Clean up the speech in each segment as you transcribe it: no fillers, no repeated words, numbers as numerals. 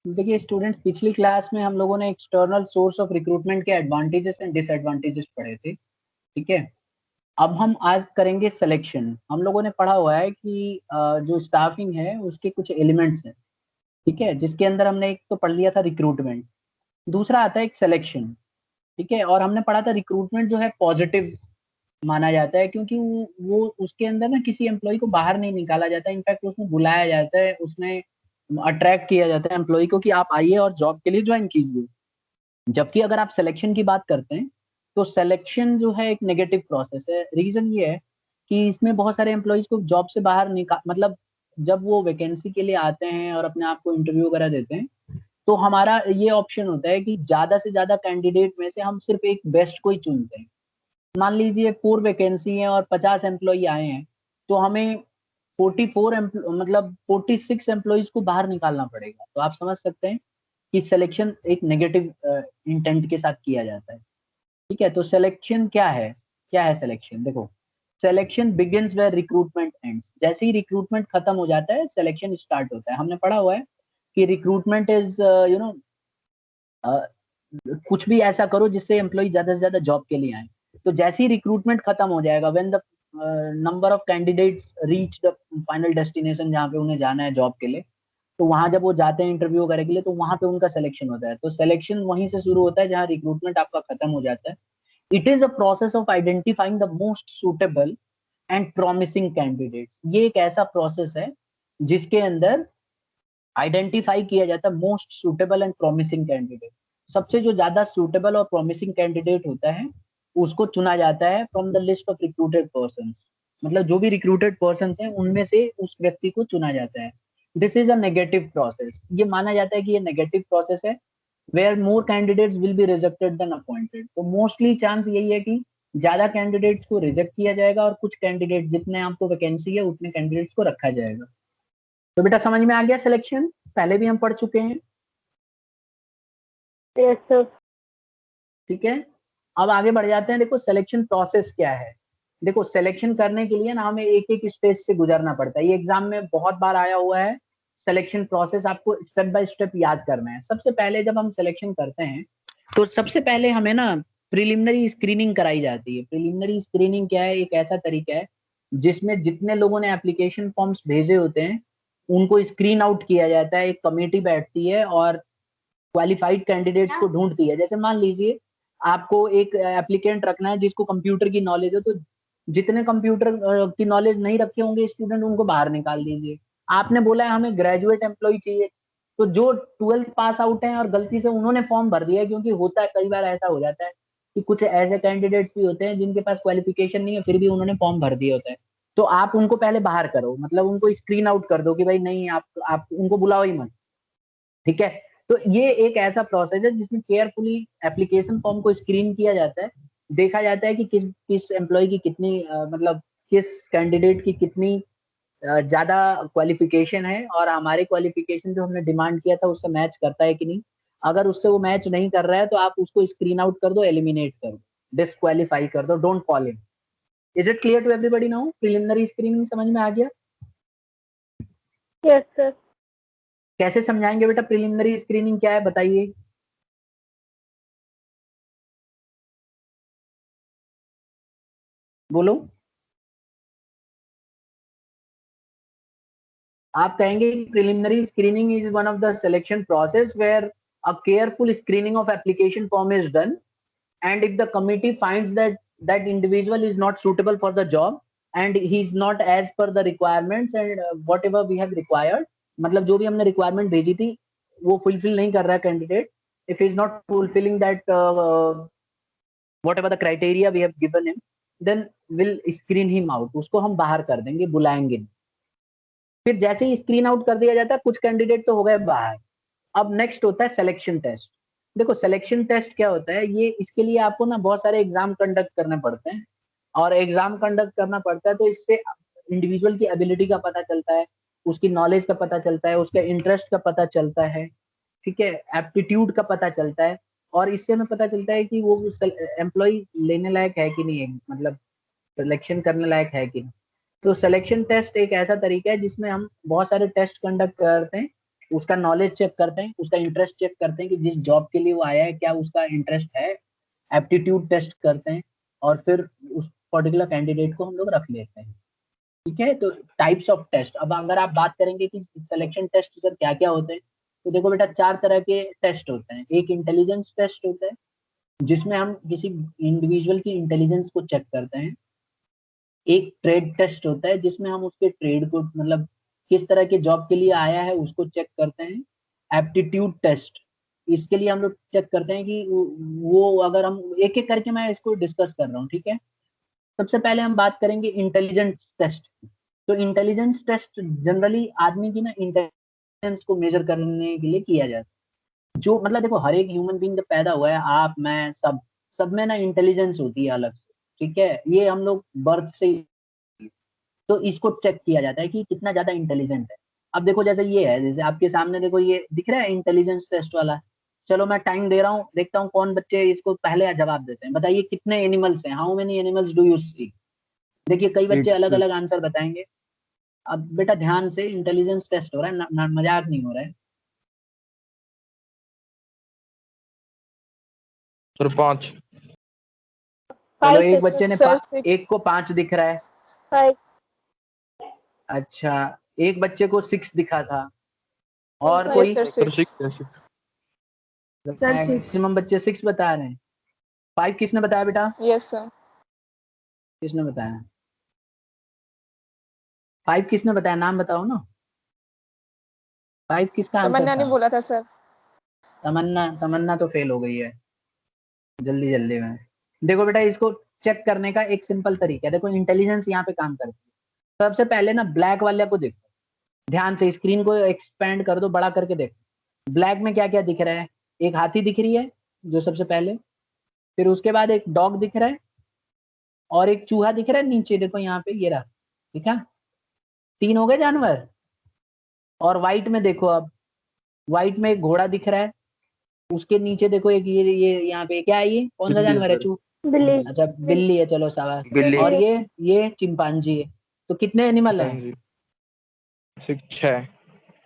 देखिए स्टूडेंट्स, पिछली क्लास में हम लोगों ने एक्सटर्नल सोर्स ऑफ रिक्रूटमेंट के एडवांटेजेस एंड डिसएडवांटेजेस पढ़े थे। ठीक है, अब हम आज करेंगे सिलेक्शन। हम लोगों ने पढ़ा हुआ है कि जो स्टाफिंग है उसके कुछ एलिमेंट्स हैं। ठीक है, जिसके अंदर हमने एक तो पढ़ लिया था रिक्रूटमेंट, दूसरा आता है एक सिलेक्शन। ठीक है, और हमने पढ़ा था रिक्रूटमेंट जो है पॉजिटिव माना जाता है, क्योंकि वो उसके अंदर ना किसी एम्प्लॉय को बाहर नहीं निकाला जाता है, इनफैक्ट उसमें बुलाया जाता है, उसमें अट्रैक्ट किया जाता है एम्प्लॉय को कि आप आइए और जॉब के लिए ज्वाइन कीजिए। जबकि अगर आप सिलेक्शन की बात करते हैं तो सिलेक्शन जो है एक नेगेटिव प्रोसेस है। रीजन ये है कि इसमें बहुत सारे एम्प्लॉयज को जॉब से बाहर निकाल, मतलब जब वो वैकेंसी के लिए आते हैं और अपने आप को इंटरव्यू वगैरह देते हैं, तो हमारा ये ऑप्शन होता है कि ज्यादा से ज्यादा कैंडिडेट में से हम सिर्फ एक बेस्ट को ही चुनते हैं। मान लीजिए 4 वैकेंसी है और 50 एम्प्लॉय आए हैं, तो हमें 44 मतलब 46 एम्प्लॉयज को बाहर निकालना पड़ेगा। तो आप समझ सकते हैं कि सिलेक्शन एक नेगेटिव इंटेंट के साथ किया जाता है। ठीक है, तो सिलेक्शन क्या है? क्या है सिलेक्शन? देखो, selection begins where recruitment ends. जैसे ही रिक्रूटमेंट खत्म हो जाता है, सिलेक्शन स्टार्ट होता है। हमने पढ़ा हुआ है कि रिक्रूटमेंट इज कुछ भी ऐसा करो जिससे एम्प्लॉय ज्यादा से ज्यादा जॉब के लिए आए। तो जैसे ही रिक्रूटमेंट खत्म हो जाएगा, when the number of candidates reach the final destination, जहाँ पे उन्हें जाना है जॉब के लिए, तो वहां जब वो जाते हैं इंटरव्यू वगैरह के लिए, तो वहां पे उनका सिलेक्शन होता है। तो सिलेक्शन वहीं से शुरू होता है जहाँ रिक्रूटमेंट आपका खत्म हो जाता है। It is a process of identifying the most suitable and promising candidates. ये एक ऐसा प्रोसेस है जिसके अंदर आइडेंटिफाई किया जाता है most suitable and promising candidate. सबसे जो ज्यादा सुटेबल और प्रॉमिसिंग कैंडिडेट होता है उसको चुना जाता है from the list of recruited person. मतलब जो भी रिक्रूटेड पर्सन हैं उनमें से उस व्यक्ति को चुना जाता है। This is a negative process. ये माना जाता है कि ये नेगेटिव प्रोसेस है, where more candidates will be rejected than appointed. तो मोस्टली चांस यही है कि ज्यादा कैंडिडेट्स को रिजेक्ट किया जाएगा और कुछ कैंडिडेट, जितने आपको वैकेंसी है उतने कैंडिडेट्स को रखा जाएगा। तो बेटा समझ में आ गया सिलेक्शन? पहले भी हम पढ़ चुके हैं। Yes sir. ठीक है, अब आगे बढ़ जाते हैं। देखो सिलेक्शन प्रोसेस क्या है। देखो सिलेक्शन करने के लिए ना हमें एक एक स्टेज से गुजरना पड़ता है। ये एग्जाम में बहुत बार आया हुआ है। सिलेक्शन प्रोसेस आपको स्टेप बाय स्टेप याद करना है। सबसे पहले जब हम सिलेक्शन करते हैं तो सबसे पहले हमें ना प्रिलिमिनरी स्क्रीनिंग कराई जाती है। प्रिलिमिनरी स्क्रीनिंग क्या है? एक ऐसा तरीका है जिसमें जितने लोगों ने एप्लीकेशन फॉर्म्स भेजे होते हैं उनको स्क्रीन आउट किया जाता है। एक कमेटी बैठती है और क्वालिफाइड कैंडिडेट्स को ढूंढती है। जैसे मान लीजिए आपको एक एप्लीकेंट रखना है जिसको कंप्यूटर की नॉलेज है, तो जितने कंप्यूटर की नॉलेज नहीं रखे होंगे स्टूडेंट, उनको बाहर निकाल दीजिए। आपने बोला है हमें ग्रेजुएट एम्प्लॉय चाहिए, तो जो 12th पास आउट हैं और गलती से उन्होंने फॉर्म भर दिया है, क्योंकि होता है कई बार ऐसा हो जाता है कि कुछ ऐसे कैंडिडेट्स भी होते हैं जिनके पास क्वालिफिकेशन नहीं है फिर भी उन्होंने फॉर्म भर दिया होता है, तो आप उनको पहले बाहर करो। मतलब उनको स्क्रीन आउट कर दो कि भाई नहीं, आप उनको बुलाओ ही मत। ठीक है, तो ये एक ऐसा प्रोसेस है जिसमें केयरफुली एप्लीकेशन फॉर्म को स्क्रीन किया जाता है। देखा जाता है कि किस किस एम्प्लॉय की कितनी मतलब किस कैंडिडेट की कितनी ज्यादा क्वालिफिकेशन है और हमारे क्वालिफिकेशन जो हमने डिमांड किया था उससे मैच करता है कि नहीं। अगर उससे वो मैच नहीं कर रहा है तो आप उसको स्क्रीन आउट कर दो, एलिमिनेट कर दो, डिस्क्वालीफाई कर दो, don't call in. Is it clear to everybody now? Preliminary screening समझ में आ गया? Yes sir. कैसे समझाएंगे बेटा प्रिलिमिनरी स्क्रीनिंग क्या है, बताइए। बोलो। आप कहेंगे preliminary screening is one of the selection process where a careful screening of application form is done, and if the committee finds that that individual is not suitable for the job and he is not as per the requirements and whatever we have required, मतलब जो भी हमने requirement भेजी थी वो fulfil नहीं कर रहा है candidate, if he is not fulfilling that whatever the criteria we have given him, then we'll screen him out, उसको हम बाहर कर देंगे, बुलाएंगे नहीं। फिर जैसे ही स्क्रीन आउट कर दिया जाता है, कुछ कैंडिडेट तो हो गए बाहर। अब नेक्स्ट होता है सिलेक्शन टेस्ट। देखो सिलेक्शन टेस्ट क्या होता है, ये इसके लिए आपको ना बहुत सारे एग्जाम कंडक्ट करने पड़ते हैं, और एग्जाम कंडक्ट करना पड़ता है तो इससे इंडिविजुअल की एबिलिटी का पता चलता है, उसकी नॉलेज का पता चलता है, उसके इंटरेस्ट का पता चलता है। ठीक है, एप्टीट्यूड का पता चलता है, और इससे हमें पता चलता है कि वो एम्प्लॉय लेने लायक है कि नहीं है, मतलब सिलेक्शन करने लायक है कि नहीं। तो सिलेक्शन टेस्ट एक ऐसा तरीका है जिसमें हम बहुत सारे टेस्ट कंडक्ट करते हैं उसका नॉलेज चेक करते हैं, उसका इंटरेस्ट चेक करते हैं कि जिस जॉब के लिए वो आया है क्या उसका इंटरेस्ट है, एप्टीट्यूड टेस्ट करते हैं और फिर उस पर्टिकुलर कैंडिडेट को हम लोग रख लेते हैं। ठीक है, तो टाइप्स ऑफ टेस्ट। अब अगर आप बात करेंगे कि सिलेक्शन टेस्ट सर क्या क्या होते हैं, तो देखो बेटा 4 तरह के टेस्ट होते हैं। एक इंटेलिजेंस टेस्ट होता है जिसमें हम किसी इंडिविजुअल की इंटेलिजेंस को चेक करते हैं। एक ट्रेड टेस्ट होता है जिसमें हम उसके ट्रेड को मतलब किस तरह के जॉब के लिए आया है उसको चेक करते हैं। एप्टीट्यूड टेस्ट, इसके लिए हम लोग चेक करते हैं कि वो अगर हम एक एक करके मैं इसको डिस्कस कर रहा हूँ। ठीक है, सबसे पहले हम बात करेंगे इंटेलिजेंस टेस्ट। तो इंटेलिजेंस टेस्ट जनरली आदमी की ना इंटेलिजेंस को मेजर करने के लिए किया जाता है। जो मतलब देखो हर एक ह्यूमन बीइंग जब पैदा हुआ है, आप मैं सब में ना इंटेलिजेंस होती है अलग से। ठीक है, ये हम लोग बर्थ से, तो इसको चेक किया जाता है कि कितना ज्यादा इंटेलिजेंट है। अब देखो जैसे ये है, जैसे आपके सामने देखो ये दिख रहा है इंटेलिजेंस टेस्ट वाला। चलो मैं टाइम दे रहा हूँ, देखता हूँ कौन बच्चे इसको पहले जवाब देते हैं। बताइए कितने एनिमल्स हैं, how many animals do you see. देखिए कई बच्चे अलग 6। अलग आंसर बताएंगे। अब बेटा ध्यान से, इंटेलिजेंस टेस्ट हो रहा है, मजाक नहीं हो रहा है। सर 5। चलो 5 एक है बच्चे ने सर। 6 एक को 5 दिख रहा है। 5 अच्छा, एक बच्चे को 6 दिखा था। और 5 कोई? सर। सर 6 6। सर 6 मैक्सिमम बच्चे 6 बता रहे हैं। 5 किसने बताया बेटा? Yes sir. किसने बताया? 5 किसने बताया, नाम बताओ ना। 5 किसका आंसर तमन्ना ने था? बोला था सर। तमन्ना। तमन्ना तो फेल हो गई है जल्दी जल्दी में। देखो बेटा इसको चेक करने का एक सिंपल तरीका है। देखो इंटेलिजेंस यहाँ पे काम करती है। सबसे पहले ना ब्लैक वाले को देखो, ध्यान से स्क्रीन को एक्सपेंड कर दो, बड़ा करके देखो। ब्लैक में क्या क्या दिख रहा है? एक हाथी दिख रही है जो सबसे पहले, फिर उसके बाद एक डॉग दिख रहा है और एक चूहा दिख रहा है नीचे, देखो यहाँ पे ये रहा। ठीक है, 3 हो गए जानवर। और व्हाइट में देखो, अब व्हाइट में एक घोड़ा दिख रहा है, उसके नीचे देखो एक ये यहाँ पे क्या है, ये कौन सा बिल्ली जानवर है? सर। बिल्ली। अच्छा बिल्ली है, चलो शाबाश। बिल्ली। और ये चिंपांजी है। तो कितने एनिमल है? 6।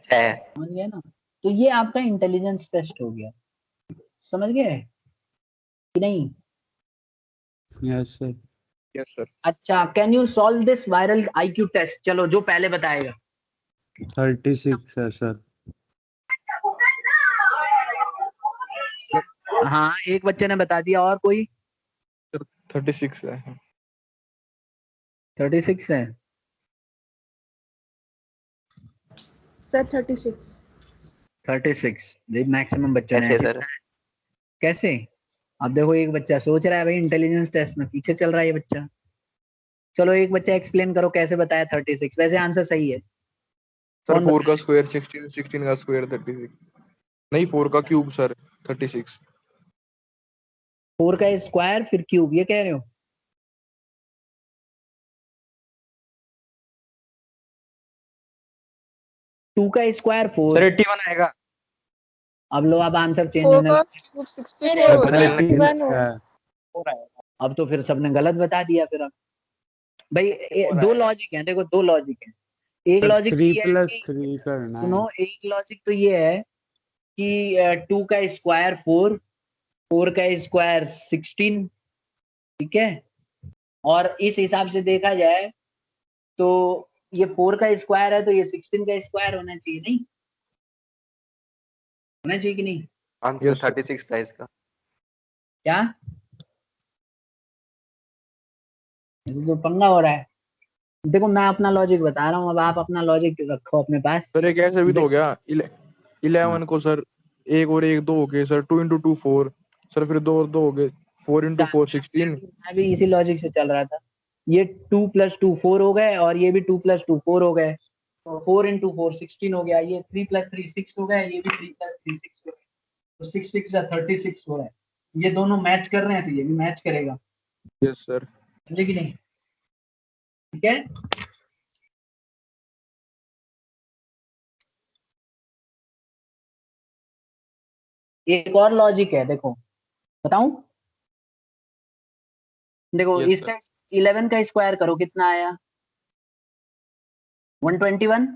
समझ गए ना? तो ये आपका इंटेलिजेंस टेस्ट हो गया। समझ गए कि नहीं? Yes sir. Yes sir. अच्छा, can you solve this viral IQ test? चलो जो पहले बताएगा। 36 है सर। हाँ एक बच्चे ने बता दिया, और कोई? सर 36 है। 36 है। सर 36। 36 मैक्सिमम बच्चों ने कैसे ऐसे सर? बताया। कैसे? अब देखो एक बच्चा सोच रहा है भाई, इंटेलिजेंस टेस्ट में पीछे चल रहा है ये बच्चा। चलो एक बच्चा एक्सप्लेन करो कैसे बताया 36। वैसे आंसर सही है। सर कौन 4 बता? का स्क्वायर 16, 16 का स्क्वायर 36। नहीं 4 का क्यूब सर 36। 4 का स्क्वायर फिर क्यूब, ये कह रहे हो? टू का स्क्वायर 4। सर 81 आएगा। अब लो, अब आंसर चेंज 4 होने का लगा। क्यूब 64 होता है। 36 1 है। अब तो फिर सबने गलत बता दिया फिर। अब भाई दो आएगा। लॉजिक है, देखो दो लॉजिक है। एक सर लॉजिक 3 ये है + कि 3 करना है। सुनो, एक लॉजिक तो ये है कि 2 का स्क्वायर 4, 4 का स्क्वायर 16। ठीक है, और इस हिसाब से देखा जाए तो ये 4 का स्क्वायर है तो ये 16 का स्क्वायर होना चाहिए, नहीं होना चाहिए कि नहीं? Answer yes sir. 36 था इसका। क्या तो पंगा हो रहा है? देखो मैं अपना लॉजिक बता रहा हूँ, अब आप अपना लॉजिक रखो अपने पास। सर एक ऐसे भी तो हो गया हाँ 11 को सर 1 और 1 2 हो गए सर 2 × 2 4 सर फिर 2 और 2 हो गए 4 × 4 16। मैं भी इसी लॉजिक से चल रहा था। ये 2 + 2 4 हो गए और ये भी 2 + 2 4 हो गए, तो 4 × 4 16 हो गया। ये 3 + 3 6 हो गए, ये भी 3 + 3 6 हो गए, तो 6 6 36 हो रहा है। ये दोनों मैच कर रहे हैं तो ये भी मैच करेगा। Yes sir. समझे कि नहीं? ठीक है, एक और लॉजिक है, देखो बताऊं। देखो यस सर। इसका 11 का स्क्वायर करो, कितना आया? 121।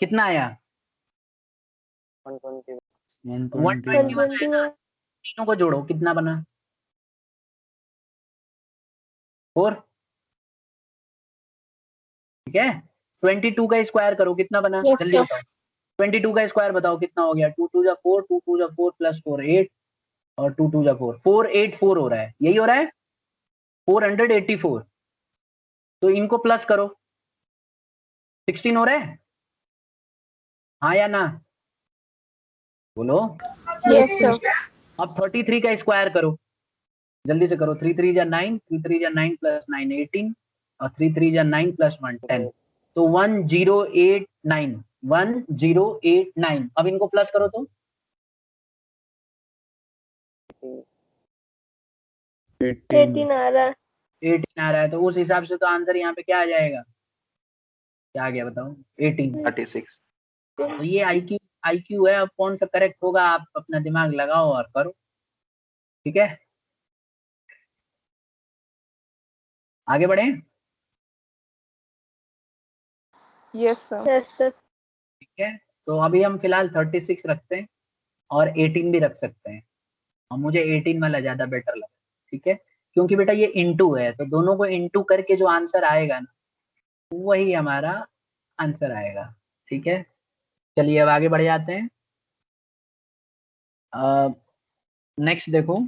कितना आया? 120 120 बना है ना, तीनों को जोड़ो कितना बना? 4। ठीक है, 22 का स्क्वायर करो कितना बना? Yes, जल्दी sir. बताओ, 22 का स्क्वायर बताओ कितना हो गया? 2 2 जा 4, 2 2 जा 4 प्लस 4 8 और 2 2 जा 4 484 हो रहा है, यही हो रहा है 484। तो इनको प्लस करो, 16 हो रहा है, हाँ या ना बोलो? Yes, sir. अब 33 का स्क्वायर करो, जल्दी से करो। 3 3 जा 9, 3 3 जा 9 प्लस 9 18 और 3 3 जा 9 प्लस 1 10, तो 1089 1089। अब इनको प्लस करो तो 18 आ रहा है। 18 आ रहा है, तो उस हिसाब से तो आंसर यहाँ पे क्या आ जाएगा? क्या आ गया बताओ? 18 36। तो ये आईक्यू है। अब कौन सा करेक्ट होगा आप अपना दिमाग लगाओ और करो, ठीक है? आगे बढ़े? Yes, sir. Yes, sir. ठीक है, तो अभी हम फिलहाल 36 रखते हैं और 18 भी रख सकते हैं, और मुझे 18 वाला ज्यादा बेटर लगा, ठीक है? क्योंकि बेटा ये इंटू है, तो दोनों को इंटू करके जो आंसर आएगा ना, वही हमारा आंसर आएगा, ठीक है? चलिए अब आगे बढ़ जाते हैं। नेक्स्ट देखो,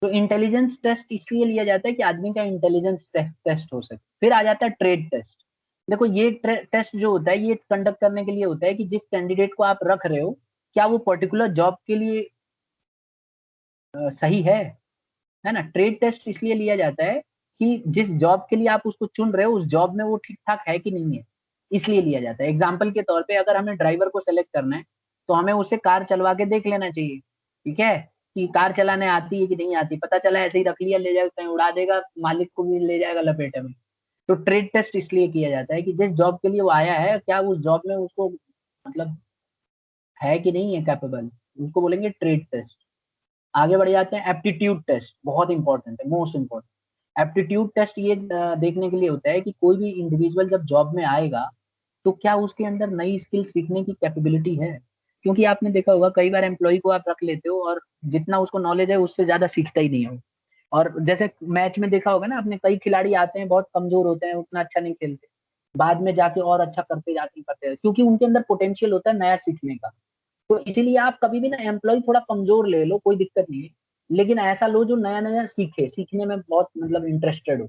तो इंटेलिजेंस टेस्ट इसलिए लिया जाता है कि आदमी का इंटेलिजेंस टेस्ट हो सके। फिर आ जाता है ट्रेड टेस्ट। देखो ये टेस्ट जो होता है ये कंडक्ट करने के लिए होता है कि जिस कैंडिडेट को आप रख रहे हो क्या वो पर्टिकुलर जॉब के लिए सही है ना? ट्रेड टेस्ट इसलिए लिया जाता है कि जिस जॉब के लिए आप उसको चुन रहे हो उस जॉब में वो ठीक ठाक है कि नहीं है, इसलिए लिया जाता है। एग्जाम्पल के तौर पे अगर हमें ड्राइवर को सेलेक्ट करना है तो हमें उसे कार चलवा के देख लेना चाहिए, ठीक है, कि कार चलाने आती है कि नहीं आती। पता चला ऐसे ही रख लिया, ले जाएगा कहीं उड़ा देगा, मालिक को भी ले जाएगा लपेटे में। तो ट्रेड टेस्ट इसलिए किया जाता है कि जिस जॉब के लिए वो आया है क्या उस जॉब में उसको मतलब है कि नहीं है कैपेबल, उसको बोलेंगे ट्रेड टेस्ट। आगे बढ़ जाते हैं, एप्टीट्यूड टेस्ट बहुत इंपॉर्टेंट है, मोस्ट इंपॉर्टेंट। एप्टीट्यूड टेस्ट ये देखने के लिए होता है कि कोई भी इंडिविजुअल जब जॉब में आएगा तो क्या उसके अंदर नई स्किल सीखने की कैपेबिलिटी है। क्योंकि आपने देखा होगा कई बार एम्प्लॉय को आप रख लेते हो और जितना उसको नॉलेज है उससे ज्यादा सीखता ही नहीं हो। और जैसे मैच में देखा होगा ना आपने, कई खिलाड़ी आते हैं बहुत कमजोर होते हैं, उतना अच्छा नहीं खेलते, बाद में जाके और अच्छा करते हैं क्योंकि उनके अंदर पोटेंशियल होता है नया सीखने का। तो इसीलिए आप कभी भी ना एम्प्लॉय थोड़ा कमजोर ले लो, कोई दिक्कत नहीं है, लेकिन ऐसा लो जो नया नया सीखने में बहुत मतलब इंटरेस्टेड हो।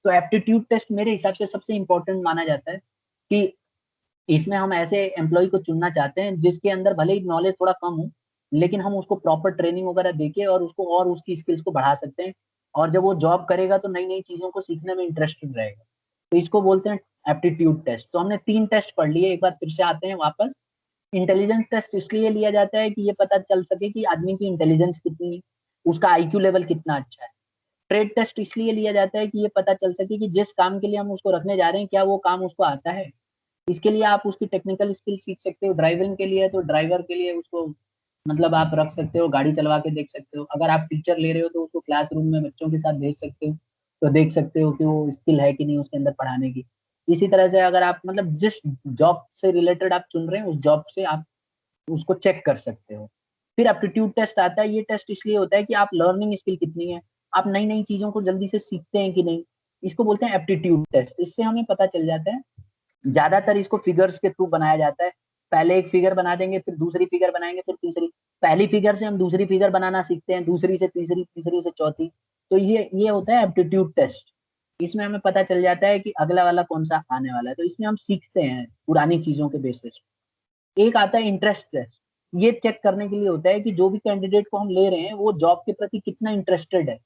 तो एप्टीट्यूड टेस्ट मेरे हिसाब से सबसे इंपॉर्टेंट माना जाता है कि इसमें हम ऐसे एम्प्लॉय को चुनना चाहते हैं जिसके अंदर भले ही नॉलेज थोड़ा कम हो, लेकिन हम उसको प्रॉपर ट्रेनिंग वगैरह देके और उसको और उसकी स्किल्स को बढ़ा सकते हैं। और जब वो जॉब करेगा तो नई नई चीजों को सीखने में इंटरेस्टेड रहेगा। तो इसको बोलते हैं एप्टीट्यूड टेस्ट। तो हमने 3 टेस्ट पढ़ लिए, एक बार फिर से आते हैं वापस। इंटेलिजेंस टेस्ट इसलिए लिया जाता है कि ये पता चल सके कि आदमी की इंटेलिजेंस कितनी है, उसका आईक्यू लेवल कितना अच्छा है। ट्रेड टेस्ट इसलिए लिया जाता है कि ये पता चल सके कि जिस काम के लिए हम उसको रखने जा रहे हैं क्या वो काम उसको आता है। इसके लिए आप उसकी टेक्निकल स्किल सीख सकते हो। ड्राइविंग के लिए तो ड्राइवर के लिए उसको मतलब आप रख सकते हो, गाड़ी चलवा के देख सकते हो। अगर आप टीचर ले रहे हो तो उसको क्लासरूम में बच्चों के साथ भेज सकते हो, तो देख सकते हो कि वो स्किल है कि नहीं उसके अंदर पढ़ाने की। इसी तरह से अगर आप मतलब जिस जॉब से रिलेटेड आप चुन रहे हैं उस जॉब से आप उसको चेक कर सकते हो। फिर एप्टीट्यूड टेस्ट आता है। ये टेस्ट इसलिए होता है कि आप लर्निंग स्किल कितनी है, आप नई नई चीजों को जल्दी से सीखते हैं कि नहीं, इसको बोलते हैं एप्टीट्यूड टेस्ट। इससे हमें पता चल जाता है, ज्यादातर इसको फिगर्स के थ्रू बनाया जाता है। पहले एक फिगर बना देंगे, फिर दूसरी फिगर बनाएंगे, फिर तीसरी। पहली फिगर से हम दूसरी फिगर बनाना सीखते हैं, दूसरी से तीसरी, तीसरी से चौथी। तो ये होता है एप्टीट्यूड टेस्ट। इसमें हमें पता चल जाता है कि अगला वाला कौन सा आने वाला है, तो इसमें हम सीखते हैं पुरानी चीजों के बेसिस। एक आता है इंटरेस्ट टेस्ट। ये चेक करने के लिए होता है कि जो भी कैंडिडेट को हम ले रहे हैं वो जॉब के प्रति कितना इंटरेस्टेड है,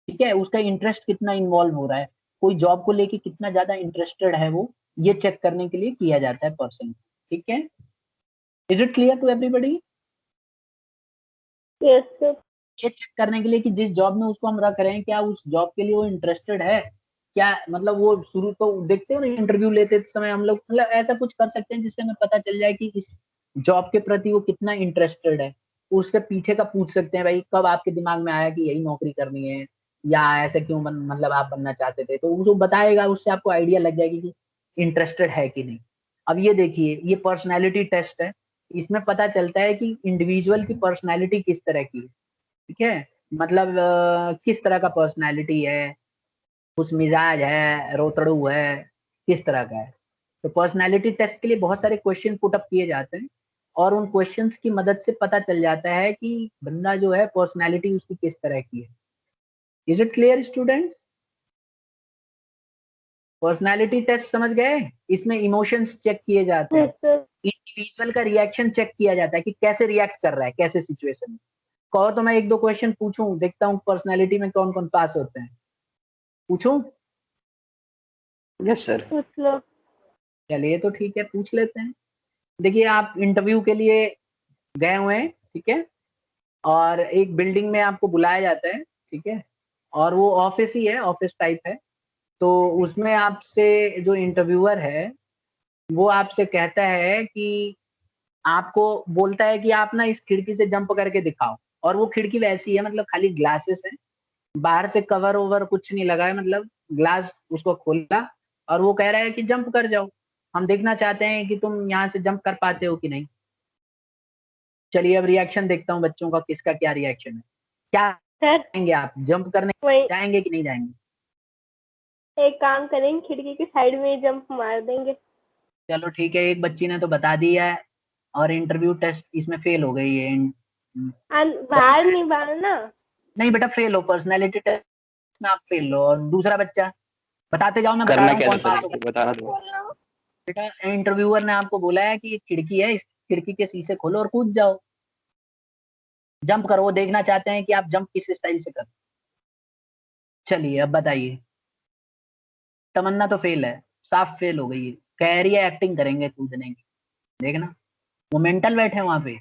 ठीक है, उसका इंटरेस्ट कितना इन्वॉल्व हो रहा है, कोई जॉब को लेके कितना ज्यादा इंटरेस्टेड है वो, ये चेक करने के लिए किया जाता है पर्सन, ठीक है? Is it clear to everybody? Yes, sir. ये चेक करने के लिए कि जिस जॉब में उसको हम रख रहे हैं क्या उस जॉब के लिए वो इंटरेस्टेड है, क्या मतलब वो शुरू तो देखते हो ना इंटरव्यू लेते समय हम लोग मतलब ऐसा कुछ कर सकते हैं जिससे हमें पता चल जाए कि इस जॉब के प्रति वो कितना इंटरेस्टेड है। उससे पीछे का पूछ सकते हैं, भाई कब आपके दिमाग में आया कि यही नौकरी करनी है, या ऐसे क्यों मतलब आप बनना चाहते थे, तो उसको बताएगा, उससे आपको आइडिया लग जाएगी कि इंटरेस्टेड है कि नहीं। अब ये देखिए, ये पर्सनैलिटी टेस्ट है, इसमें पता चलता है कि इंडिविजुअल की पर्सनैलिटी किस तरह की है, ठीक है। मतलब किस तरह का पर्सनैलिटी है, खुश मिजाज है, रोतड़ू है, किस तरह का है। तो पर्सनैलिटी टेस्ट के लिए बहुत सारे क्वेश्चन पुट अप किए जाते हैं और उन क्वेश्चंस की मदद से पता चल जाता है कि बंदा जो है पर्सनैलिटी उसकी किस तरह की है। Is it clear students? Personality test समझ गए? इसमें इमोशंस चेक किए जाते हैं, यस सर। इंडिविजुअल का रिएक्शन चेक किया जाता है कि कैसे रिएक्ट कर रहा है, कैसे सिचुएशन में। कहो तो मैं एक दो क्वेश्चन पूछूं, देखता हूँ पर्सनैलिटी में कौन कौन पास होते हैं। पूछूं? Yes sir. पूछ लो। चलिए तो ठीक है, पूछ लेते हैं। देखिए, आप इंटरव्यू के लिए गए हुए हैं, ठीक है, और एक बिल्डिंग में आपको बुलाया जाता है, ठीक है, और वो ऑफिस ही है, ऑफिस टाइप है। तो उसमें आपसे जो इंटरव्यूअर है वो आपसे कहता है कि आपको बोलता है कि आप ना इस खिड़की से जंप करके दिखाओ, और वो खिड़की वैसी है, मतलब खाली ग्लासेस है, बाहर से कवर ओवर कुछ नहीं लगा है, मतलब ग्लास उसको खोला और वो कह रहा है कि जंप कर जाओ, हम देखना चाहते हैं कि तुम यहाँ से जंप कर पाते हो कि नहीं। चलिए अब रिएक्शन देखता हूँ बच्चों का, किसका क्या रिएक्शन है। क्या सर करेंगे आप, जंप करने वही जाएंगे कि नहीं जाएंगे? एक काम करेंगे, खिड़की की साइड में ही जंप मार देंगे। चलो ठीक है, एक बच्ची ने तो बता दिया है और इंटरव्यू टेस्ट इसमें फेल हो गई है। बाहर नहीं मारना। नहीं बेटा, फेल हो, पर्सनैलिटी टेस्ट में आप फेल हो। और दूसरा बच्चा, बताते जाओ, मैं बता करना रहा हूँ क्या था कौन सर, पास होगा। बता दो। बेटा, इंटरव्यूअर ने आपको बोला है कि ये खिड़की है, इस खिड़की के शीशे खोलो और कूद जाओ, जंप करो, वो देखना चाहते हैं कि आप जंप किस स्टाइल से करो। चलिए अब बताइए। तमन्ना तो फेल है, साफ फेल हो गई है, कह रही है एक्टिंग करेंगे कूदने की। देखना, वो मेंटल बैठे हैं वहां पे,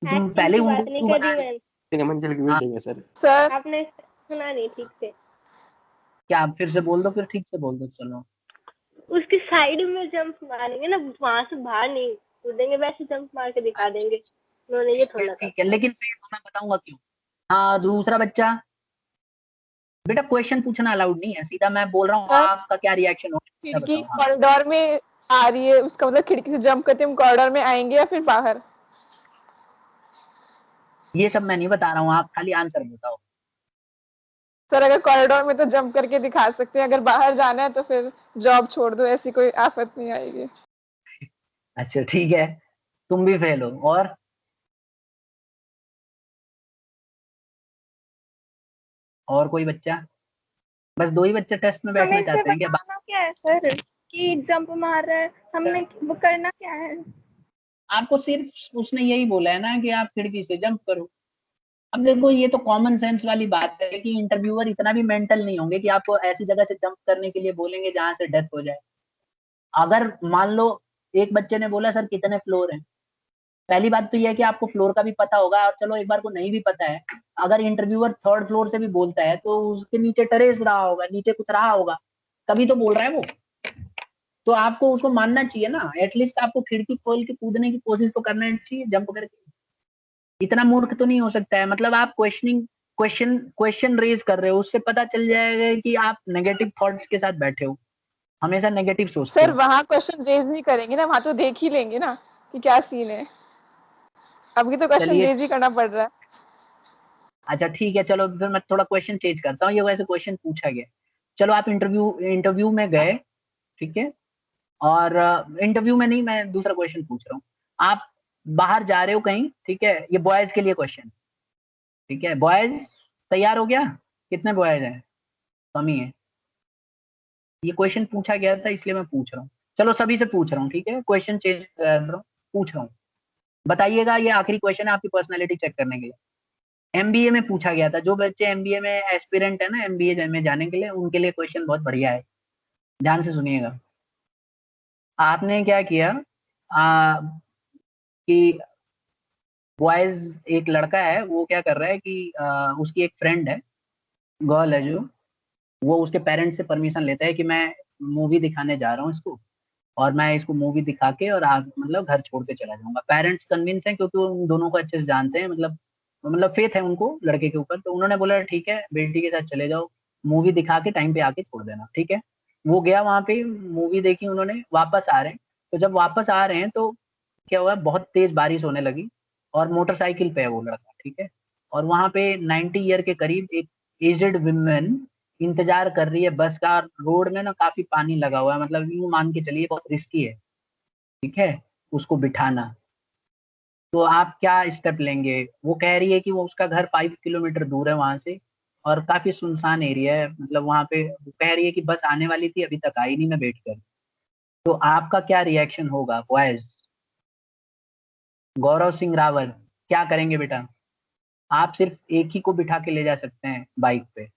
तुम एक्टिंग पहले की उनको बात नहीं क्यों कर बता रही रही? मैं। 3 मंजिल की हाँ, बिल्डिंग है सर। सर आपने सुना नहीं ठीक से। क्या आप फिर से बोल दो, फिर ठीक से बोल दो। चलो, उसकी साइड में जंप मारेंगे ना, वहां से बाहर नहीं कूदेंगे, वैसे जंप मार के दिखा देंगे। उन्होंने ये फिर थोड़ा ठीक था। है, लेकिन फिर मैं बताऊंगा क्यों। हाँ, दूसरा बच्चा, बेटा क्वेश्चन पूछना अलाउड नहीं है, सीधा मैं बोल रहा हूँ सर आपका क्या रिएक्शन होगा सीधा खिड़की बताओ। हाँ, कॉरिडोर में आ रही है, उसका मतलब खिड़की से जंप करते हम कॉरिडोर में आएंगे या फिर बाहर? ये सब मैं नहीं बता रहा हूँ, आप खाली आंसर बताओ। सर अगर कॉरिडोर में तो जंप करके दिखा सकते हैं, अगर बाहर जाना है तो फिर जॉब छोड़ दो, ऐसी कोई आफत नहीं आएगी। अच्छा ठीक है, तुम भी फेल हो। और कोई बच्चा? बस दो ही बच्चे टेस्ट में बैठना हमें इसे चाहते हैं क्या? बताना क्या है सर कि जंप मार रहा है, हमने वो करना क्या है? आपको सिर्फ उसने यही बोला है ना कि आप खिड़की से जंप करो। अब देखो, ये तो कॉमन सेंस वाली बात है कि इंटरव्यूअर इतना भी मेंटल नहीं होंगे कि आपको ऐसी जगह से जंप करने के लिए बोलेंगे जहां से डेथ हो जाए। अगर मान लो एक बच्चे ने बोला सर कितने फ्लोर हैं, पहली बात तो यह है कि आपको फ्लोर का भी पता होगा, और चलो एक बार को नहीं भी पता है, अगर इंटरव्यूअर थर्ड फ्लोर से भी बोलता है तो उसके नीचे टेरेस रहा होगा, नीचे कुछ रहा होगा, तभी तो बोल रहा है वो। तो आपको उसको मानना चाहिए ना, एटलीस्ट आपको खिड़की खोल के कूदने की कोशिश तो करना चाहिए, जंप करके। इतना मूर्ख तो नहीं हो सकता है। मतलब आप क्वेश्चन रेज कर रहे हो, उससे पता चल जाएगा कि आप नेगेटिव थॉट्स के साथ बैठे हो, हमेशा नेगेटिव सोचते सर हो। वहां क्वेश्चन रेज नहीं करेंगे ना, वहां तो देख ही लेंगे ना कि क्या सीन है। अभी तो क्वेश्चन चलिए, रेज ही करना पड़ रहा है। अच्छा ठीक है, चलो फिर मैं थोड़ा क्वेश्चन चेंज करता हूँ, ये वैसे क्वेश्चन पूछा गया। चलो आप इंटरव्यू में गए, ठीक है, और इंटरव्यू में नहीं, मैं दूसरा क्वेश्चन पूछ रहा हूँ। आप बाहर जा रहे हो कहीं, ठीक है, ये बॉयज के लिए क्वेश्चन, ठीक है, बॉयज तैयार हो गया? कितने बॉयज हैं? कम ही है। ये क्वेश्चन पूछा गया था इसलिए मैं पूछ रहा हूँ। चलो सभी से पूछ रहा हूँ, ठीक है, क्वेश्चन चेंज कर रहा हूँ, पूछ रहा हूँ। बताइएगा, ये आखिरी क्वेश्चन है आपकी पर्सनैलिटी चेक करने के लिए। एमबीए में पूछा गया था, जो बच्चे एमबीए में एस्पिरेंट है ना एमबीए में जाने के लिए, उनके लिए क्वेश्चन बहुत बढ़िया है, ध्यान से सुनिएगा। आपने क्या किया कि बॉयज, एक लड़का है वो क्या कर रहा है कि उसकी एक फ्रेंड है, गर्ल है जो, वो उसके पेरेंट्स से परमिशन लेता है कि मैं मूवी दिखाने जा रहा हूँ इसको, और मैं इसको मूवी दिखा के और मतलब घर छोड़ के चला जाऊंगा। पेरेंट्स कन्विंस हैं क्योंकि वो उन दोनों को अच्छे से जानते हैं, मतलब फेथ है उनको लड़के के ऊपर, तो उन्होंने बोला ठीक है बेटी के साथ चले जाओ, मूवी दिखा के टाइम पे आके छोड़ देना, ठीक है। वो गया वहां पे, मूवी देखी उन्होंने, वापस आ रहे हैं। तो जब वापस आ रहे हैं तो क्या हुआ, बहुत तेज बारिश होने लगी और मोटरसाइकिल पे है वो लड़का, ठीक है। और वहां पे 90 ईयर के करीब एक एजेड विमेन इंतजार कर रही है बस का। रोड में ना काफी पानी लगा हुआ है, मतलब यूं मान के चलिए बहुत रिस्की है, ठीक है, उसको बिठाना। तो आप क्या स्टेप लेंगे? वो कह रही है कि वो उसका घर 5 किलोमीटर दूर है वहां से, और काफी सुनसान एरिया है, मतलब वहां पे वो कह रही है कि बस आने वाली थी, अभी तक आई नहीं, मैं वेट कर। तो आपका क्या रिएक्शन होगा बॉयज? गौरव सिंह रावत, क्या करेंगे बेटा? आप सिर्फ एक ही को बिठा के ले जा सकते हैं बाइक पे।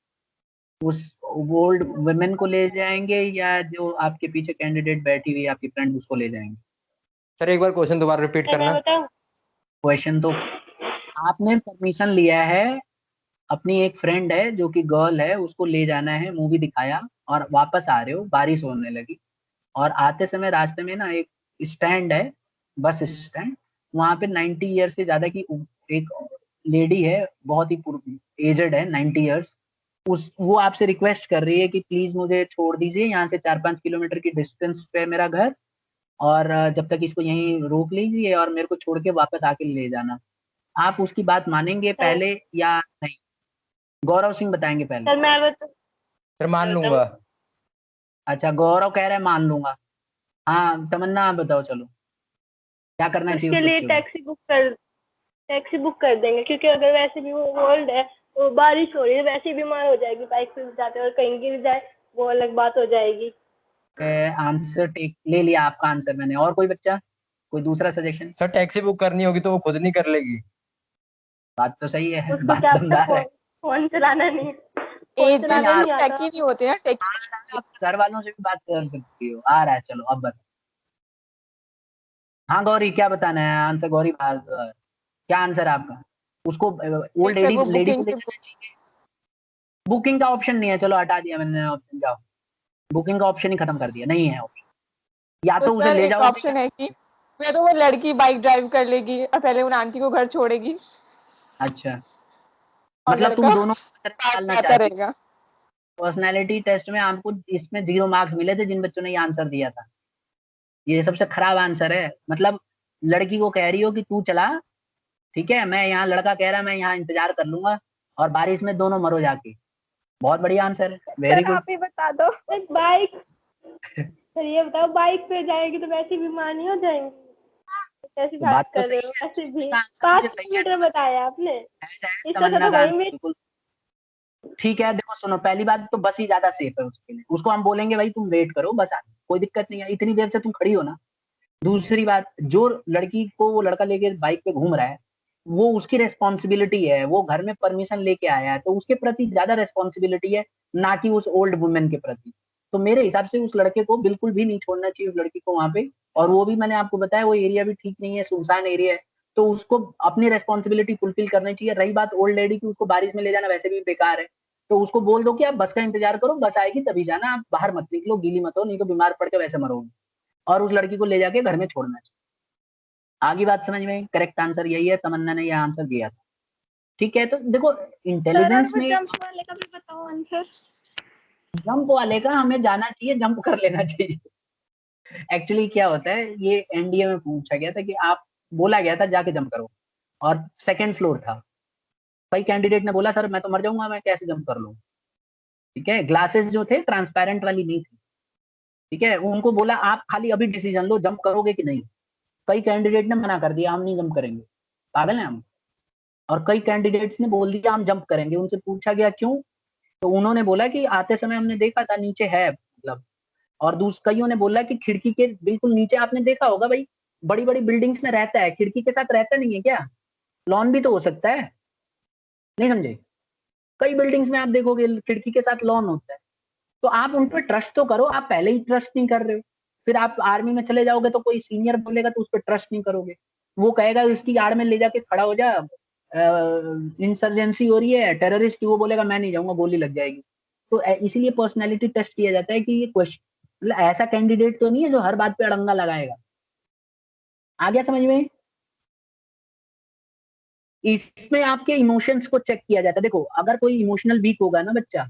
उस ओल्ड वुमेन को ले जाएंगे, या जो आपके पीछे कैंडिडेट बैठी हुई है आपकी फ्रेंड, उसको ले जाएंगे? सर एक बार क्वेश्चन दोबारा रिपीट मैं करना। बताऊं? क्वेश्चन तो, आपने परमिशन लिया है, अपनी एक फ्रेंड है जो कि गर्ल है, उसको ले जाना है, मूवी दिखाया, और वापस आ रहे हो, बारिश होने लगी, और आते समय रास्ते में ना एक स्टैंड है, बस स्टैंड, वहां पे 90 ईयर से ज्यादा की एक लेडी है, बहुत ही एजेड है, 90 ईयर्स। उस वो आपसे रिक्वेस्ट कर रही है कि प्लीज मुझे छोड़ दीजिए, यहाँ से 4-5 किलोमीटर की डिस्टेंस पे है मेरा घर, और जब तक इसको यहीं रोक लीजिए और मेरे को छोड़ के वापस आके ले जाना। आप उसकी बात मानेंगे सर पहले या नहीं? गौरव सिंह बताएंगे पहले। सर मैं बताऊं? सर मान मैं बताऊं? लूंगा। अच्छा, गौरव कह रहा है मान लूंगा। हाँ तमन्ना, आप बताओ, चलो क्या करना चाहिए उसके उस लिए बच्चे को? टैक्सी बुक कर देंगे, क्योंकि अगर वैसे भी वो ओल्ड है, वो बारिश हो रही है, वैसे ही बीमार हो जाएगी बाइक पे जाते, और कहीं गिर जाए वो अलग बात हो जाएगी। आंसर टेक ले लिया आपका आंसर मैंने। और कोई बच्चा, कोई दूसरा सजेशन? सर टैक्सी बुक करनी होगी तो वो खुद नहीं कर लेगी। बात तो सही है, उसको बात क्या पता दमदार है। फोन चलाना नहीं, फोन एज नहीं चलाना आ नहीं रहा, टैकी आता। नहीं होते ना, आ टैकी। रहा है, आप घर वालों से भी बात कर सकती हो, आ रहा है, चलो अब बता। हाँ गौरी, क्या बताना है आंसर? गौरी क्या आंसर है आपका? उसको नहीं ओल्ड सर, लेडी वो लेडी को बुकिंग ले की जाना चाहिए? बुकिंग का ऑप्शन नहीं है, चलो हटा दिया मैंने ऑप्शन, जाओ। बुकिंग का ऑप्शन ही खत्म कर दिया, नहीं है ऑप्शन। या तो तो उसे सर ले एक जाओगे ऑप्शन है कि या तो वो लड़की बाइक ड्राइव कर लेगी और पहले उन आंटी को घर छोड़ेगी, अच्छा, और मतलब तुम लड़का दोनों को तरफ पास में डालना आता चाहती हो। रहेगा। पर्सनैलिटी टेस्ट में आपको इसमें 0 मार्क्स मिले थे जिन बच्चों ने ये आंसर दिया था। ये सबसे खराब आंसर है, मतलब लड़की को कह रही हो कि तू चला, ठीक है, मैं यहाँ, लड़का कह रहा है मैं यहाँ इंतजार कर लूंगा, और बारिश में दोनों मरो जाके। बहुत बढ़िया आंसर है, वेरी सर गुड। आप ही बता दो। सर बाइक सर ये बताओ, बाइक पे जाएगी तो वैसे ही बीमार नहीं हो जाएंगी? कैसी तो बात बात तो कर रहे सही हो? है, वैसे तो भी इसका आंसर पाँच मुझे सही है, किलोमीटर बताया आपने, ऐसा है इससे अच्छा तमन्ना तो का वही आंसर में। बिल्कुल ठीक है। देखो सुनो, पहली बात तो बस ही ज्यादा सेफ है उसके लिए, उसको हम बोलेंगे भाई तुम वेट करो, बस आ, कोई दिक्कत नहीं है, इतनी देर से तुम खड़ी हो ना। दूसरी बात, जो लड़की को वो लड़का लेके बाइक पे घूम रहा है, वो उसकी रेस्पॉन्सिबिलिटी है, वो घर में परमिशन लेके आया है, तो उसके प्रति ज्यादा रेस्पॉन्सिबिलिटी है, ना कि उस ओल्ड वुमेन के प्रति। तो मेरे हिसाब से उस लड़के को बिल्कुल भी नहीं छोड़ना चाहिए, उस लड़की को वहां पे। और वो भी मैंने आपको बताया, वो एरिया भी ठीक नहीं है, सुनसान एरिया है, तो उसको अपनी रेस्पॉन्सिबिलिटी फुलफिल करनी चाहिए। रही बात ओल्ड लेडी की, उसको बारिश में ले जाना वैसे भी बेकार है, तो उसको बोल दो कि आप बस का इंतजार करो, बस आएगी तभी जाना, आप बाहर मत निकलो, गीली मत हो, नहीं तो बीमार पड़ के वैसे मरोगे। और उस लड़की को ले जाके घर में छोड़ना चाहिए। आगे बात समझ में? करेक्ट आंसर यही है, तमन्ना ने यह आंसर दिया था। ठीक है, तो देखो सर और इंटेलिजेंस वो में जंप वाले का भी बताओ आंसर। जंप वाले का हमें जाना चाहिए, जंप कर लेना चाहिए। एक्चुअली क्या होता है, ये एनडीए में पूछा गया था कि आप, बोला गया था जाके जंप करो, और सेकंड फ्लोर था। कई कैंडिडेट ने बोला सर मैं तो मर जाऊंगा, मैं कैसे जंप कर लूँ? ठीक है, ग्लासेस जो थे ट्रांसपेरेंट वाली नहीं थी, ठीक है, उनको बोला आप खाली अभी डिसीजन लो, जंप करोगे कि नहीं। कई कैंडिडेट ने मना कर दिया, हम नहीं जंप करेंगे, पागल हैं हम। और कई कैंडिडेट्स ने बोल दिया हम जंप करेंगे, उनसे पूछा गया क्यों, तो उन्होंने बोला कि आते समय हमने देखा था नीचे है, मतलब। और कईयों ने बोला कि खिड़की के बिल्कुल नीचे, आपने देखा होगा भाई, बड़ी बड़ी बिल्डिंग्स में रहता है, खिड़की के साथ रहता नहीं है क्या? लॉन भी तो हो सकता है, नहीं समझे? कई बिल्डिंग्स में आप देखोगे खिड़की के साथ लॉन होता है। तो आप उन पर ट्रस्ट तो करो, आप पहले ही ट्रस्ट नहीं कर रहे हो। फिर आप आर्मी में चले जाओगे तो कोई सीनियर बोलेगा तो उस पर ट्रस्ट नहीं करोगे, वो कहेगा उसकी आड़ में ले जाके खड़ा हो जा, इंसर्जेंसी हो रही है, टेररिस्ट की, वो बोलेगा मैं नहीं जाऊंगा, गोली लग जाएगी। तो इसीलिए पर्सनैलिटी टेस्ट किया जाता है कि ये क्वेश्चन, मतलब ऐसा कैंडिडेट तो नहीं है जो हर बात पे अड़ंगा लगाएगा। आ गया समझ में? इसमें आपके इमोशंस को चेक किया जाता है। देखो अगर कोई इमोशनल वीक होगा ना बच्चा,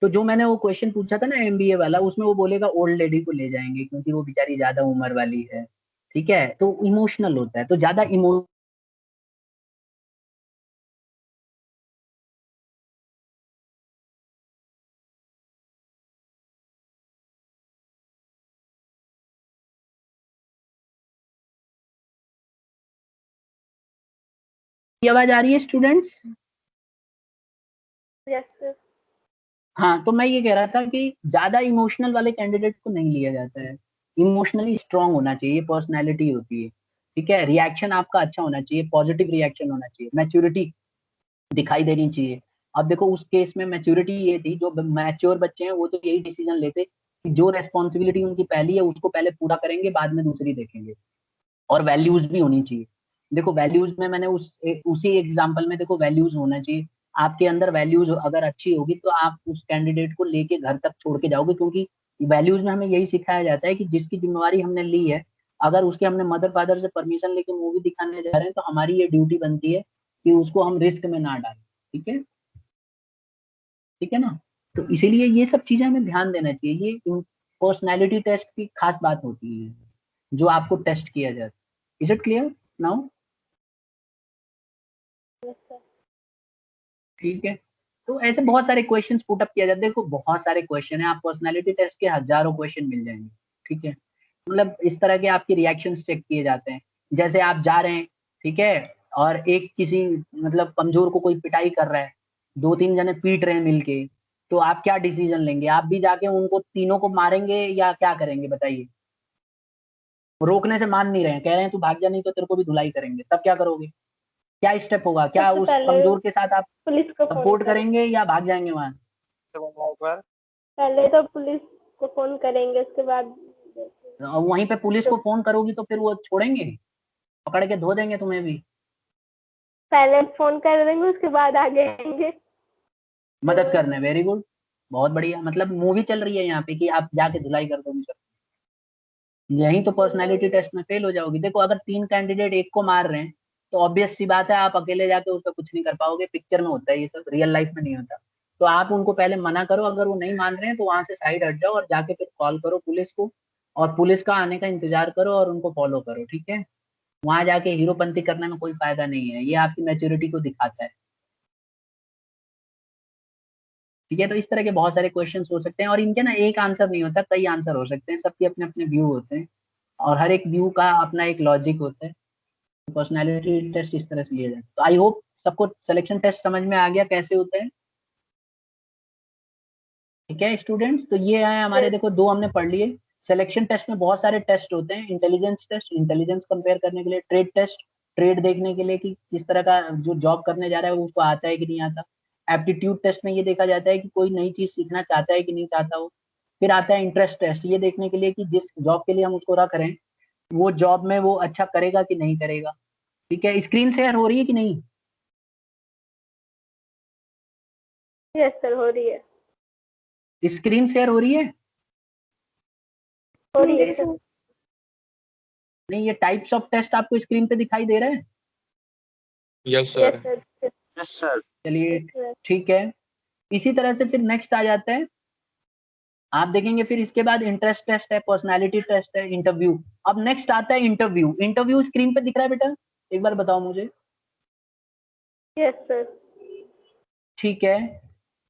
तो जो मैंने वो क्वेश्चन पूछा था ना एमबीए वाला, उसमें वो बोलेगा ओल्ड लेडी को ले जाएंगे क्योंकि वो बेचारी ज्यादा उम्र वाली है, ठीक है, तो इमोशनल होता है, तो ज्यादा आवाज आ रही है स्टूडेंट्स? Yes sir. हाँ, तो मैं ये कह रहा था कि ज्यादा इमोशनल वाले कैंडिडेट को नहीं लिया जाता है। इमोशनली स्ट्रांग होना चाहिए, पर्सनैलिटी होती है, ठीक है, रिएक्शन आपका अच्छा होना चाहिए, पॉजिटिव रिएक्शन होना चाहिए, मैच्योरिटी दिखाई देनी चाहिए। अब देखो उस केस में मैच्योरिटी ये थी, जो मैच्योर बच्चे हैं वो तो यही डिसीजन लेते कि जो रेस्पॉन्सिबिलिटी उनकी पहली है उसको पहले पूरा करेंगे, बाद में दूसरी देखेंगे। और वैल्यूज भी होनी चाहिए। देखो वैल्यूज में मैंने उसी एग्जांपल में देखो वैल्यूज होना चाहिए। आपके अंदर वैल्यूज अगर अच्छी होगी तो आप उस कैंडिडेट को लेके घर तक छोड़ के जाओगे, क्योंकि वैल्यूज में हमें यही सिखाया जाता है कि जिसकी जिम्मेवारी हमने ली है, अगर उसके हमने मदर फादर से परमिशन लेके मूवी दिखाने जा रहे हैं तो हमारी ये ड्यूटी बनती है कि उसको हम रिस्क में ना डालें। ठीक है, ठीक है ना? तो इसीलिए ये सब चीजें हमें ध्यान देना चाहिए। ये पर्सनैलिटी टेस्ट की खास बात होती है जो आपको टेस्ट किया जाता है। Is it clear now? Yes sir. ठीक है, तो ऐसे बहुत सारे क्वेश्चंस पुट अप किया जाता है। देखो बहुत सारे क्वेश्चन है, आप पर्सनालिटी टेस्ट के हजारों क्वेश्चन मिल जाएंगे, ठीक है, मतलब इस तरह के आपके रिएक्शंस चेक किए जाते हैं। जैसे आप जा रहे हैं, ठीक है, और एक किसी मतलब कमजोर को कोई पिटाई कर रहा है, दो तीन जने पीट रहे हैं मिलके, तो आप क्या डिसीजन लेंगे? आप भी जाके उनको तीनों को मारेंगे या क्या करेंगे बताइए? रोकने से मान नहीं रहे हैं, कह रहे हैं तू भाग जा नहीं तो तेरे को भी धुलाई करेंगे, तब क्या करोगे? क्या स्टेप होगा? क्या सबसे उस पहले कमजोर के साथ आप पुलिस को फोन सपोर्ट करें। करेंगे या भाग जाएंगे वहां? पहले तो पुलिस को फोन करेंगे, उसके बाद वहीं पे पुलिस तो को फोन करोगी तो फिर वो छोड़ेंगे? पकड़ के धो देंगे तुम्हें भी? पहले फोन कर देंगे, उसके बाद आगे आएंगे। मदद करने, वेरी गुड, बहुत बढ़िया। मतलब मूवी चल रही है यहाँ पे कि आप जाके धुलाई कर दोगे सब। यही तो पर्सनालिटी टेस्ट में फेल हो जाओगी। देखो अगर तीन कैंडिडेट एक को मार रहे हैं तो ऑब्वियस सी बात है आप अकेले जाके उसका कुछ नहीं कर पाओगे। पिक्चर में होता है ये सब, रियल लाइफ में नहीं होता। तो आप उनको पहले मना करो, अगर वो नहीं मान रहे हैं तो वहां से साइड हट जाओ और जाके फिर कॉल करो पुलिस को, और पुलिस का आने का इंतजार करो और उनको फॉलो करो, ठीक है? वहां जाके हीरोपंती करने में कोई फायदा नहीं है, ये आपकी मैच्योरिटी को दिखाता है। ठीक है, तो इस तरह के बहुत सारे क्वेश्चंस हो सकते हैं और इनके ना एक आंसर नहीं होता, कई आंसर हो सकते हैं, सबके अपने अपने व्यू होते हैं और हर एक व्यू का अपना एक लॉजिक होता है। पर्सनालिटी टेस्ट इस तरह से लिया जाता है। तो आई होप सबको सिलेक्शन टेस्ट समझ में आ गया कैसे होते हैं। ठीक है स्टूडेंट्स, तो ये है हमारे, देखो दो हमने पढ़ लिए। सिलेक्शन टेस्ट में बहुत सारे टेस्ट होते हैं। इंटेलिजेंस टेस्ट, इंटेलिजेंस कंपेयर करने के लिए। ट्रेड टेस्ट, ट्रेड देखने के लिए कि किस तरह का जो जॉब करने जा रहा है वो उसको आता है कि नहीं आता। एप्टीट्यूड टेस्ट में ये देखा जाता है कि कोई नई चीज सीखना चाहता है कि नहीं चाहता हो। फिर आता है इंटरेस्ट टेस्ट, ये देखने के लिए कि जिस जॉब के लिए हम उसको रख रहे हैं वो जॉब में वो अच्छा करेगा कि नहीं करेगा। ठीक है, स्क्रीन शेयर हो रही है कि नहीं? यस सर, हो रही है। स्क्रीन शेयर हो रही है? हो रही है सर। नहीं, ये टाइप्स ऑफ टेस्ट आपको स्क्रीन पे दिखाई दे रहे हैं? Yes yes sir. सर। चलिए ठीक है। इसी तरह से फिर नेक्स्ट आ जाता है, आप देखेंगे फिर इसके बाद इंटरेस्ट टेस्ट है, पर्सनालिटी टेस्ट है, इंटरव्यू। अब नेक्स्ट आता है इंटरव्यू। इंटरव्यू स्क्रीन पे दिख रहा है बेटा? एक बार बताओ मुझे। Yes sir. ठीक है,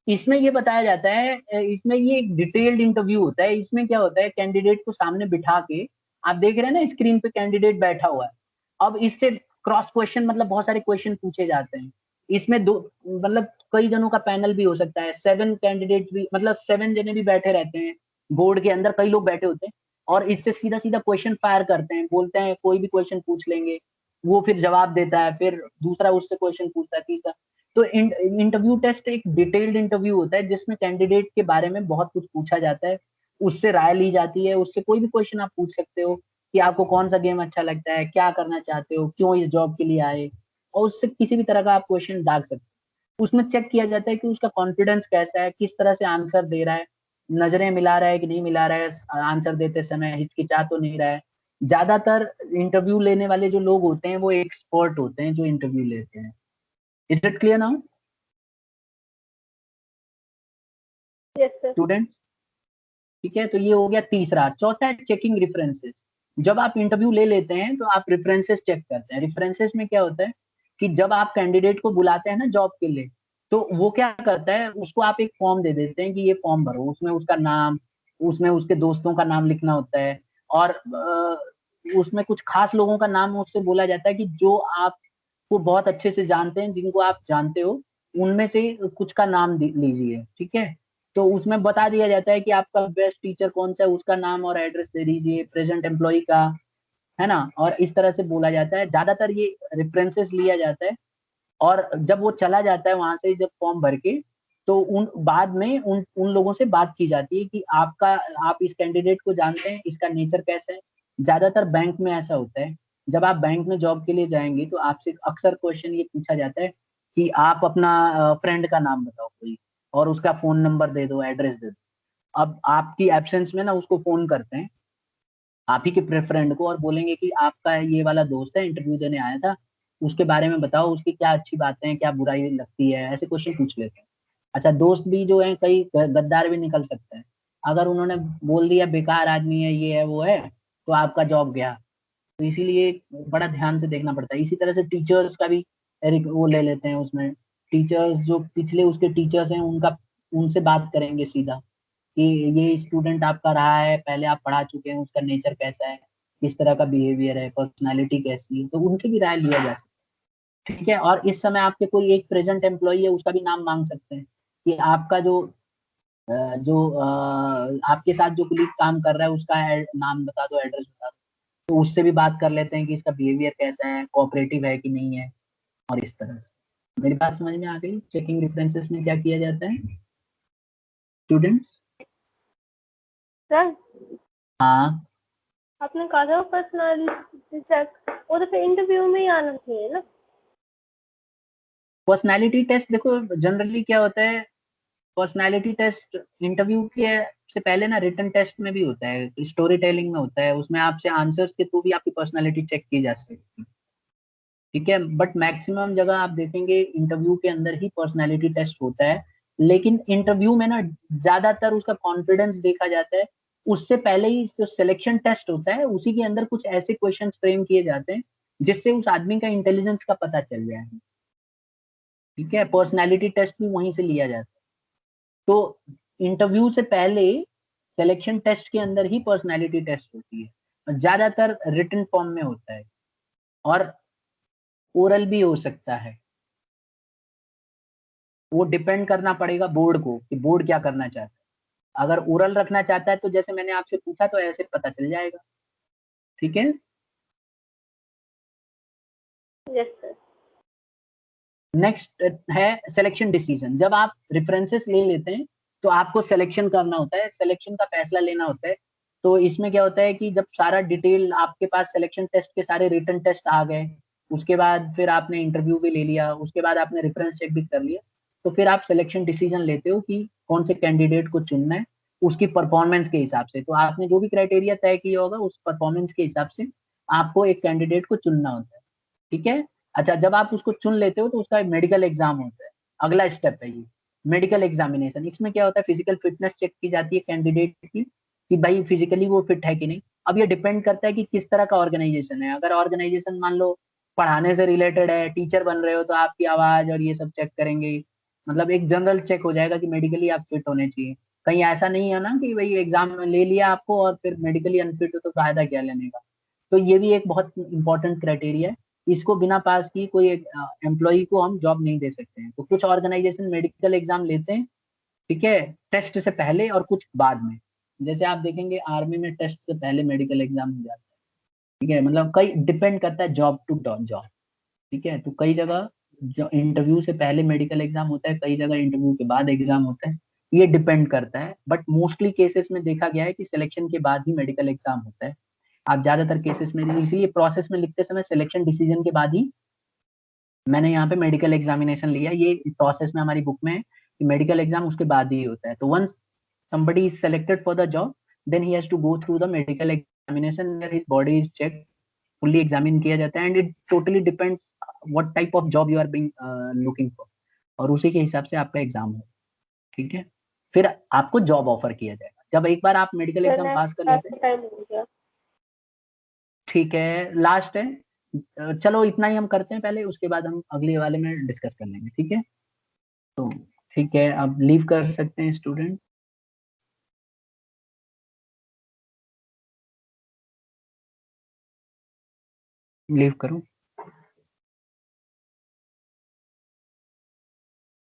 इसमें ये बताया जाता है, इसमें ये एक डिटेल्ड इंटरव्यू होता है। इसमें क्या होता है, कैंडिडेट को सामने बिठा के, आप देख रहे हैं ना स्क्रीन पे कैंडिडेट बैठा हुआ है, अब इससे क्रॉस क्वेश्चन मतलब बहुत सारे क्वेश्चन पूछे जाते हैं। इसमें दो मतलब कई जनों का पैनल भी हो सकता है, 7 कैंडिडेट्स भी, मतलब 7 जने भी बैठे रहते हैं बोर्ड के अंदर, कई लोग बैठे होते हैं और इससे सीधा सीधा क्वेश्चन फायर करते हैं, बोलते हैं कोई भी क्वेश्चन पूछ लेंगे, वो फिर जवाब देता है, फिर दूसरा उससे क्वेश्चन पूछता है, तीसरा। तो इंटरव्यू टेस्ट एक डिटेल्ड इंटरव्यू होता है जिसमें कैंडिडेट के बारे में बहुत कुछ पूछा जाता है, उससे राय ली जाती है, उससे कोई भी क्वेश्चन आप पूछ सकते हो कि आपको कौन सा गेम अच्छा लगता है, क्या करना चाहते हो, क्यों इस जॉब के लिए आए, और उससे किसी भी तरह का आप क्वेश्चन डाल सकते हो। उसमें चेक किया जाता है कि उसका कॉन्फिडेंस कैसा है, किस तरह से आंसर दे रहा है, नजरें मिला रहा है कि नहीं मिला रहा है, आंसर देते समय हिचकिचा तो नहीं रहा है। ज्यादातर इंटरव्यू लेने वाले जो लोग होते हैं वो एक्सपर्ट होते हैं जो इंटरव्यू लेते हैं। Is it clear now? Yes sir. Student. ठीक है, तो ये हो गया तीसरा। चौथा है चेकिंग रेफरेंसेस। जब आप इंटरव्यू ले लेते हैं तो आप रेफरेंसेस चेक करते हैं। रेफरेंसेस में क्या होता है कि जब आप कैंडिडेट को बुलाते हैं ना जॉब के लिए, तो वो क्या करता है, उसको आप एक फॉर्म दे देते हैं कि ये फॉर्म भरो, उसमें उसका नाम, उसमें उसके दोस्तों का नाम लिखना होता है, और उसमें कुछ खास लोगों का नाम उससे बोला जाता है कि जो आपको बहुत अच्छे से जानते हैं, जिनको आप जानते हो, उनमें से कुछ का नाम लीजिए। ठीक है, तो उसमें बता दिया जाता है कि आपका बेस्ट टीचर कौन सा है, उसका नाम और एड्रेस दे दीजिए, प्रेजेंट एम्प्लॉय का, है ना। और इस तरह से बोला जाता है, ज्यादातर ये रेफरेंसेस लिया जाता है। और जब वो चला जाता है वहां से, जब फॉर्म भर के, तो उन बाद में उन उन लोगों से बात की जाती है कि आप इस कैंडिडेट को जानते हैं, इसका नेचर कैसा है। ज्यादातर बैंक में ऐसा होता है। जब आप बैंक में जॉब के लिए जाएंगे तो आपसे अक्सर क्वेश्चन ये पूछा जाता है कि आप अपना फ्रेंड का नाम बताओ कोई, और उसका फोन नंबर दे दो, एड्रेस दे दो। अब आपकी एब्सेंस में ना उसको फोन करते हैं, आप ही के फ्रेंड को, और बोलेंगे कि आपका ये वाला दोस्त है, इंटरव्यू देने आया था, उसके बारे में बताओ, उसकी क्या अच्छी बातें हैं, क्या बुराई लगती है, ऐसे क्वेश्चन पूछ लेते हैं। अच्छा, दोस्त भी जो है कई गद्दार भी निकल सकते हैं। अगर उन्होंने बोल दिया बेकार आदमी है, ये है वो है, तो आपका जॉब गया। तो इसीलिए बड़ा ध्यान से देखना पड़ता है। इसी तरह से टीचर्स का भी वो ले लेते हैं उसमें। टीचर्स जो पिछले उसके टीचर्स हैं, उनका उनसे बात करेंगे सीधा कि ये स्टूडेंट आपका रहा है, पहले आप पढ़ा चुके हैं, उसका नेचर कैसा है, किस तरह का बिहेवियर है, पर्सनालिटी कैसी है, तो उनसे भी राय लिया जा सकता है। ठीक है, और इस समय आपके कोई एक प्रेजेंट एम्प्लॉय है, उसका भी नाम मांग सकते हैं कि आपका आपके साथ जो कुलीग काम कर रहा है, उसका नाम बता दो, एड्रेस बता दो। तो उससे भी बात कर लेते हैं कि इसका बिहेवियर कैसा है, कोऑपरेटिव है कि नहीं है, और इस तरह से। मेरी बात समझ में आ गई? चेकिंग रेफरेंसेस में क्या किया जाता है स्टूडेंट्स? सर हाँ, आपने कहा था पर्सनालिटी चेक, वो तो फिर इंटरव्यू में ही आना चाहिए ना। पर्सनालिटी टेस्ट देखो जनरली क्या होता है, पर्सनालिटी टेस्ट इंटरव्यू के से पहले ना रिटन टेस्ट में भी होता है, स्टोरी टेलिंग में होता है, उसमें आपसे आंसर्स के थ्रू भी आपकी पर्सनालिटी चेक की जा सकती है। ठीक है, बट मैक्सिमम जगह आप देखेंगे इंटरव्यू के अंदर ही पर्सनालिटी टेस्ट होता है। लेकिन इंटरव्यू में ना ज्यादातर उसका कॉन्फिडेंस देखा जाता है। उससे पहले ही जो सिलेक्शन टेस्ट होता है, उसी के अंदर कुछ ऐसे क्वेश्चन फ्रेम किए जाते हैं जिससे उस आदमी का इंटेलिजेंस का पता चल जाए। ठीक है, पर्सनालिटी टेस्ट भी वहीं से लिया जाता है। तो इंटरव्यू से पहले सिलेक्शन टेस्ट के अंदर ही पर्सनालिटी टेस्ट होती है, और ज्यादातर रिटन फॉर्म में होता है, और ओरल भी हो सकता है। वो डिपेंड करना पड़ेगा बोर्ड को कि बोर्ड क्या करना चाहता है। अगर ओरल रखना चाहता है तो जैसे मैंने आपसे पूछा, तो ऐसे पता चल जाएगा। ठीक है, यस सर। नेक्स्ट है सिलेक्शन डिसीजन। जब आप रेफरेंसेस ले लेते हैं तो आपको सिलेक्शन करना होता है, सिलेक्शन का फैसला लेना होता है। तो इसमें क्या होता है कि जब सारा डिटेल आपके पास, सिलेक्शन टेस्ट के सारे रिटन टेस्ट आ गए, उसके बाद फिर आपने इंटरव्यू भी ले लिया, उसके बाद आपने रेफरेंस चेक भी कर लिया, तो फिर आप सिलेक्शन डिसीजन लेते हो कि कौन से कैंडिडेट को चुनना है, उसकी परफॉर्मेंस के हिसाब से। तो आपने जो भी क्राइटेरिया तय किया होगा, उस परफॉर्मेंस के हिसाब से आपको एक कैंडिडेट को चुनना होता है। ठीक है, अच्छा, जब आप उसको चुन लेते हो तो उसका मेडिकल एग्जाम होता है। अगला स्टेप है ये मेडिकल एग्जामिनेशन। इसमें क्या होता है, फिजिकल फिटनेस चेक की जाती है कैंडिडेट की कि भाई फिजिकली वो फिट है कि नहीं। अब ये डिपेंड करता है कि किस तरह का ऑर्गेनाइजेशन है। अगर ऑर्गेनाइजेशन मान लो पढ़ाने से रिलेटेड है, टीचर बन रहे हो, तो आपकी आवाज और ये सब चेक करेंगे। मतलब एक जनरल चेक हो जाएगा कि मेडिकली आप फिट होने चाहिए। कहीं ऐसा नहीं है ना कि भाई एग्जाम में ले लिया आपको और फिर मेडिकली अनफिट हो तो फायदा क्या लेने का। तो ये भी एक बहुत इंपॉर्टेंट क्राइटेरिया है। इसको बिना पास की कोई एम्प्लॉय को हम जॉब नहीं दे सकते हैं। तो कुछ ऑर्गेनाइजेशन मेडिकल एग्जाम लेते हैं, ठीक है, टेस्ट से पहले, और कुछ बाद में। जैसे आप देखेंगे आर्मी में टेस्ट से पहले मेडिकल एग्जाम हो जाता है। ठीक है, मतलब कई डिपेंड करता है जॉब टू जॉब। ठीक है, तो कई जगह जो इंटरव्यू से पहले मेडिकल एग्जाम होता है, कई जगह इंटरव्यू के बाद एग्जाम होता है। ये डिपेंड करता है, बट मोस्टली केसेस में देखा गया है कि सिलेक्शन के बाद ही मेडिकल एग्जाम होता है। आप ज्यादातर केसेस में, इसलिए प्रोसेस में लिखते समय सिलेक्शन डिसीजन के बाद ही मैंने यहाँ पे मेडिकल एग्जामिनेशन लिया। ये प्रोसेस में हमारी बुक में है कि मेडिकल एग्जाम उसके बाद ही होता है। तो once somebody is selected for the job, then he has to go through the medical examination where his body is checked, fully examine किया जाता है, and it totally depends what type of job you are being looking for, और उसी के हिसाब से आपका exam हो। ठीक है, फिर आपको जॉब ऑफर किया जाएगा जब एक बार आप मेडिकल एग्जाम पास कर लेते हैं। टाइम हो गया। ठीक है, लास्ट है। चलो इतना ही हम करते हैं पहले, उसके बाद हम अगले वाले में डिस्कस कर लेंगे, ठीक है। तो ठीक है, अब लीव कर सकते हैं स्टूडेंट। लीव करो।